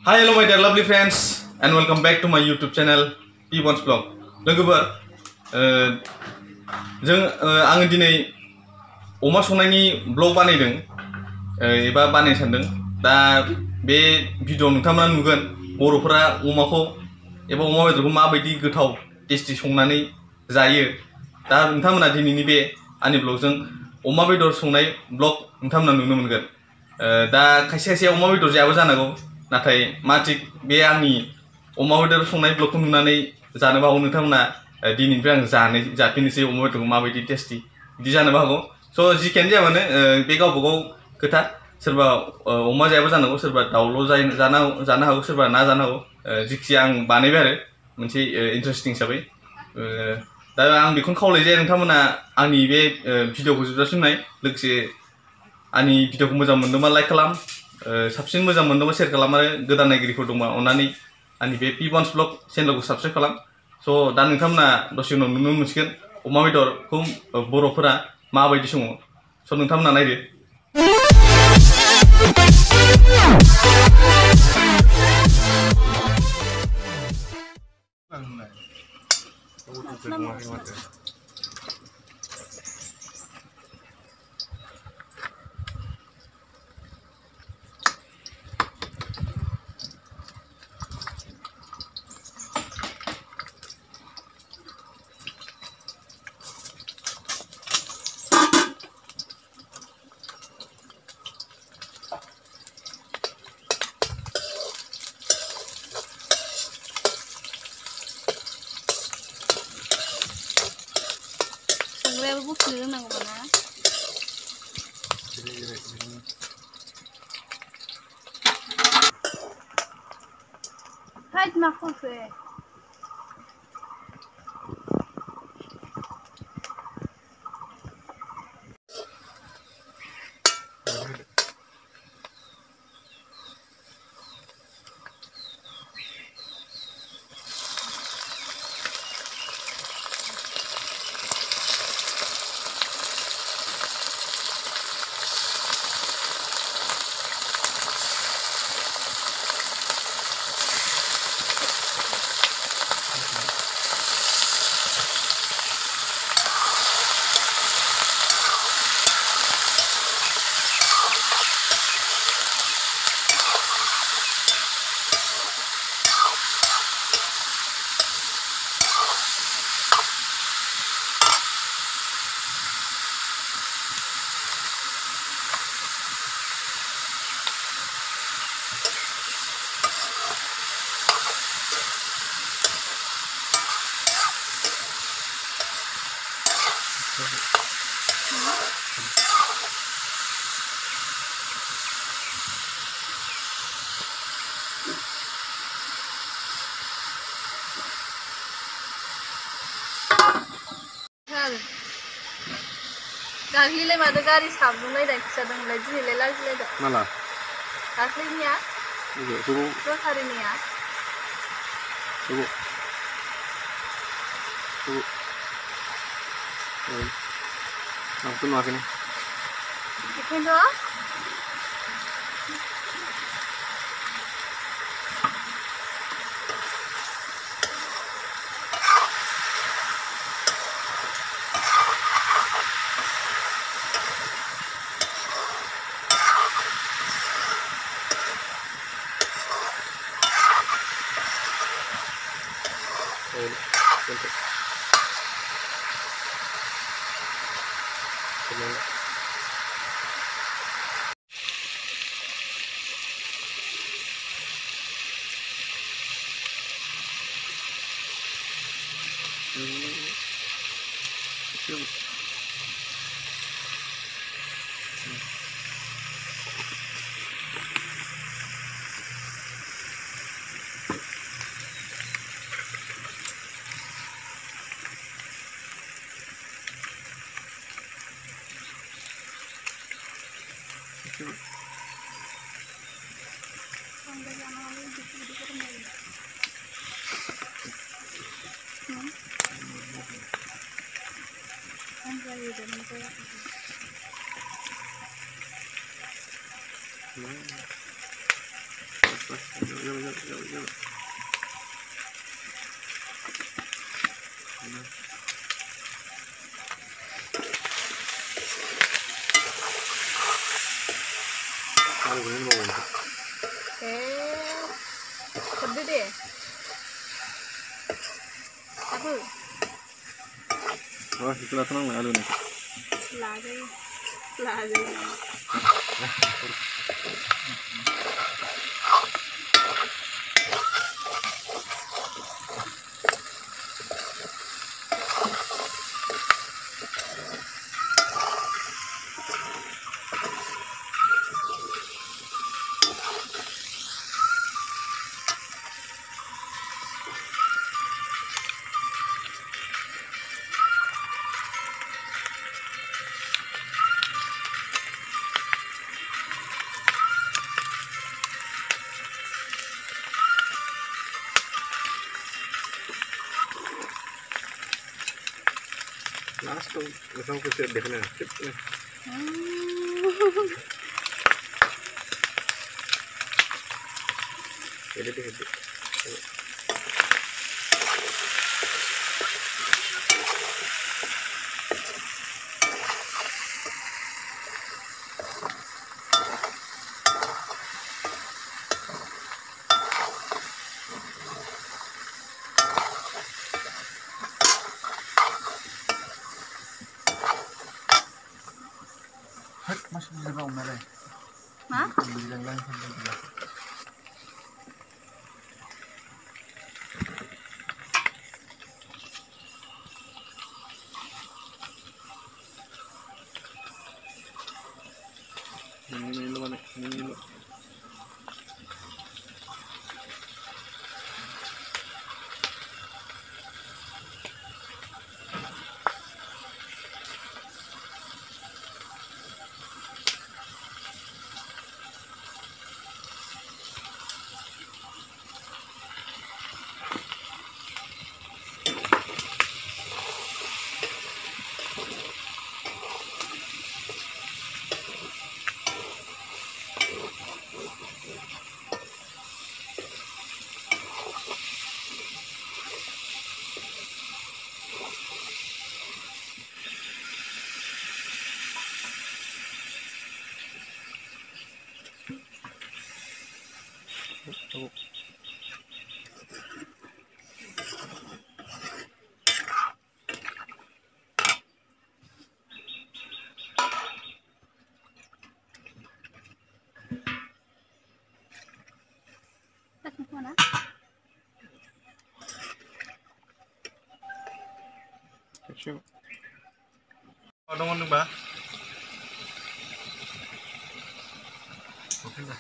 Hi, hello, my dear lovely friends, and welcome back to my YouTube channel, P1's Vlog. लोगोफोर आङो दिनै अमा संनायनि ब्लग बानायदों एबा बानायनो सानदों। दा बे भिडिअ नोंथांमोना नुगोन बर'फोरा अमाखौ एबा अमा बेदरखौ माबायदि गोथाव टेस्टि संनानै जायो। दा नोंथांमोना दिनैनि बे आंनि ब्लगजों अमा बेदर संनाय ब्लग नोंथांमोना नुनो मोनगोन। दा खायसे खायसे अमा बेदर जायाबो जानांगौ, नाथाय मा थिग बे आंनि अमा बेदर संनाय ब्लगखौ नुनानै जानोबो हागौ नोंथांमोना दिनैनिफ्राय आं जाफिननोसै अमा बेदरखौ माबायदि टेस्टि बिदि जानोबो हागौ। स' जिखियानो जाया मानो बे गावबा गाव खोथा, सोरबा अमा जायाबो जानांगौ, सोरबा दाउल' जानो हागौ, सोरबा ना जानो हागौ। जिखिजाया आं बानायबाय आरो मोनसे इन्टारेस्टिं हिसाबै। दा आं बेखौनो खावलायो जे नोंथांमोना आंनि बे भिडिअखौ जोबजासिम नाय, लोगोसे आंनि भिडिअखौ मोजां मोनदोंबा लाइक खालाम, साबसिन मोजां मोनदोंबा शेयार खालाम, आरो गोदान नायगिरिफोर दंबा अन्नानै आंनि बे P1's Vlog चेनेलखौ साबस्क्राइब खालाम। स' दा नोंथांमोना दसे उनाव नुनो मोनसिगोन अमा बेदरखौ बर'फोरा माबायदि सङो। स' नोंथांमोना नायदो। संग्रायाबो बुखुनो रोंनांगौबा ना? Halt mal Fuße. गाग्लिलाय मादो गारि साबुंलायनाय खिजादोंलाय दिनैलाय लाजिलायदों माला दाख्लैनिया सरकारिनिया आंथ' नुवाखैनो। बेखायनोथ' Gede deh. Apa? Oh, setelah senang lah nih. Lagi. Lagi. Langsung, langsung ke siap deh nih. Jadi deh. Masih di dalam mana? Hah? Di dalam sampai. Ini mana? Ini. Mana? Kecil. Ada ngomong bah. Oke lah.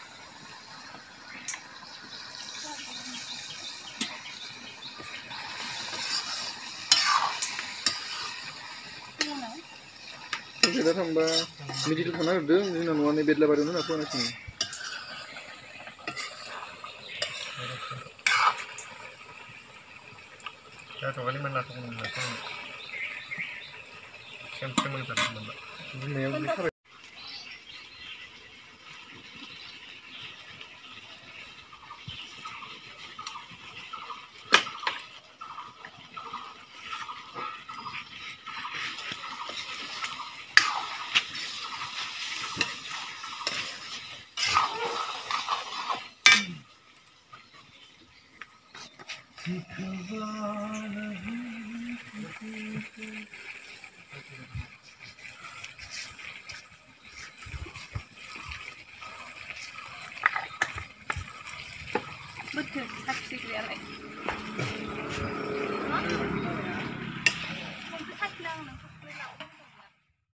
Kita tambah midi itu mana ada? Ini nanuannya bedlah baru mana apa nasi? Ya kali mana aku mana? Siapa mana tak mana? Ini yang besar. Betul, taksi dia lagi.